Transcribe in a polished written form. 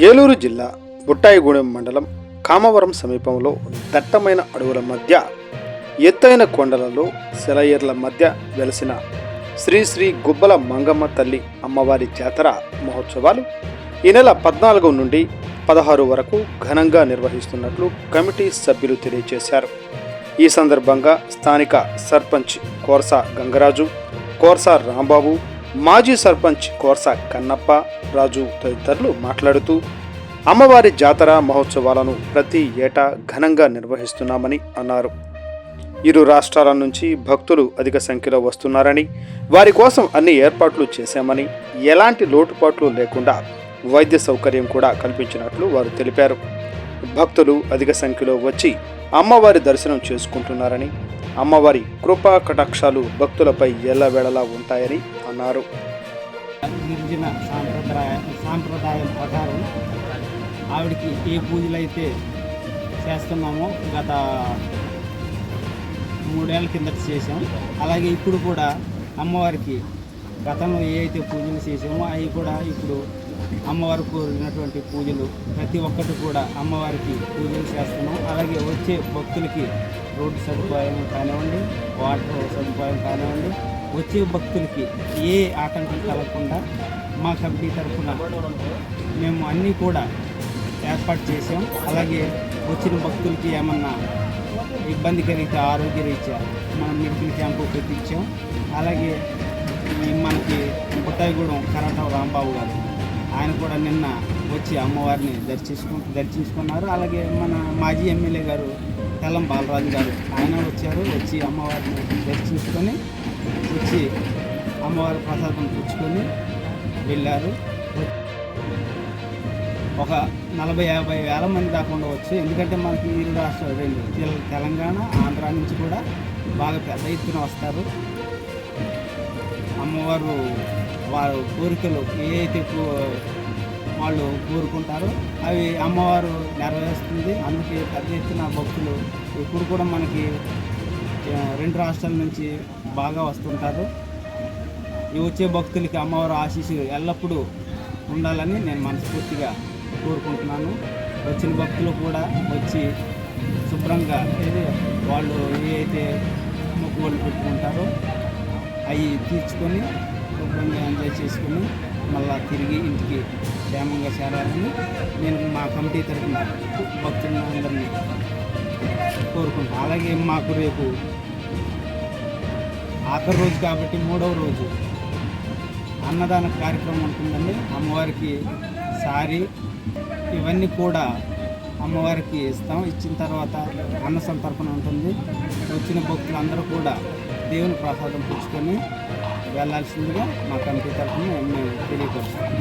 ఏలూరు జిల్లా బుట్టాయిగూడెం మండలం కామవరం సమీపంలో దట్టమైన అడవుల మధ్య ఎత్తైన కొండలలో సెలయేర్ల మధ్య వెలసిన శ్రీ శ్రీ గుబ్బల మంగమ్మ తల్లి అమ్మవారి జాతర మహోత్సవాలు ఈ నెల 14 నుండి 16 వరకు ఘనంగా నిర్వహిస్తున్నట్లు కమిటీ సభ్యులు తెలియజేశారు. ఈ సందర్భంగా స్థానిక సర్పంచ్ కోర్సా గంగరాజు, కోర్సా రాంబాబు, మాజీ సర్పంచ్ కోర్సా కన్నప్ప రాజు తదితరులు మాట్లాడుతూ అమ్మవారి జాతర మహోత్సవాలను ప్రతి ఏటా ఘనంగా నిర్వహిస్తున్నామని అన్నారు. ఇరు రాష్ట్రాల నుంచి భక్తులు అధిక సంఖ్యలో వస్తున్నారని, వారి కోసం అన్ని ఏర్పాట్లు చేశామని, ఎలాంటి లోటుపాట్లు లేకుండా వైద్య సౌకర్యం కూడా కల్పించినట్లు వారు తెలిపారు. భక్తులు అధిక సంఖ్యలో వచ్చి అమ్మవారి దర్శనం చేసుకుంటున్నారని, అమ్మవారి కృపా కటాక్షాలు భక్తులపై ఎల్లవేళలా ఉంటాయని అన్నారు. గిరిజన సాంప్రదాయం ప్రకారం ఆవిడకి ఏ పూజలు అయితే చేస్తున్నామో గత 3 ఏళ్ళ కిందట చేసాం. అలాగే ఇప్పుడు కూడా అమ్మవారికి గతంలో ఏ అయితే పూజలు చేసామో అవి కూడా ఇప్పుడు అమ్మవారు కోరినటువంటి పూజలు ప్రతి ఒక్కటి కూడా అమ్మవారికి పూజలు చేస్తున్నాం. అలాగే వచ్చే భక్తులకి రోడ్డు సదుపాయం కానివ్వండి, వాటర్ సదుపాయం కానివ్వండి, వచ్చే భక్తులకి ఏ ఆటంకం కలగకుండా మా కమిటీ తరఫున మేము అన్నీ కూడా ఏర్పాటు చేసాం. అలాగే వచ్చిన భక్తులకి ఏమన్నా ఇబ్బంది కలిగితే ఆరోగ్య రీత్యా మనం మెడికల్ క్యాంపు పెట్టించాం. అలాగే మనకి బుట్టాయిగూడెం కరాటం రాంబాబు గారు ఆయన కూడా నిన్న వచ్చి అమ్మవారిని దర్శించుకున్నారు. అలాగే మన మాజీ ఎమ్మెల్యే గారు తెల్లం బాలరాజు గారు ఆయన వచ్చి అమ్మవారిని దర్శించుకొని వచ్చి అమ్మవారి ప్రసాదం పుచ్చుకొని వెళ్ళారు. ఒక 40-50 వేల మంది దాకా ఉండవచ్చు. ఎందుకంటే మనకి ఇరు రాష్ట్రాలు తెలంగాణ, ఆంధ్ర నుంచి కూడా బాగా పెద్ద ఎత్తున వస్తారు. అమ్మవారు వారు కోరికలు ఏవైతే వాళ్ళు కోరుకుంటారో అవి అమ్మవారు నెరవేరుస్తుంది. అందుకే పెద్ద ఎత్తున భక్తులు ఇప్పుడు కూడా మనకి 2 రాష్ట్రాల నుంచి బాగా వస్తుంటారు. ఈ వచ్చే భక్తులకి అమ్మవారు ఆశీస్సులు ఎల్లప్పుడూ ఉండాలని నేను మనస్ఫూర్తిగా కోరుకుంటున్నాను. వచ్చిన భక్తులు కూడా వచ్చి శుభ్రంగా వాళ్ళు ఏ అయితే మొక్కుబడులు పెట్టుకుంటారో అవి తీర్చుకొని శుభ్రంగా ఎంజాయ్ చేసుకొని మళ్ళీ తిరిగి ఇంటికి క్షేమంగా చేరాలని నేను మా కమిటీ తరఫున భక్తులందరినీ కోరుకుంటాను. అలాగే మాకు రేపు ఆఖరి రోజు కాబట్టి 3వ రోజు అన్నదాన కార్యక్రమం ఉంటుందండి. అమ్మవారికి సారీ ఇవన్నీ కూడా అమ్మవారికి ఇస్తాం. ఇచ్చిన తర్వాత అన్న సంతర్పణ ఉంటుంది. వచ్చిన భక్తులందరూ కూడా దేవుని ప్రసాదం పుచ్చుకొని వెళ్ళాల్సిందిగా మా కమిటీ తరఫున మేము తెలియపరుస్తాం.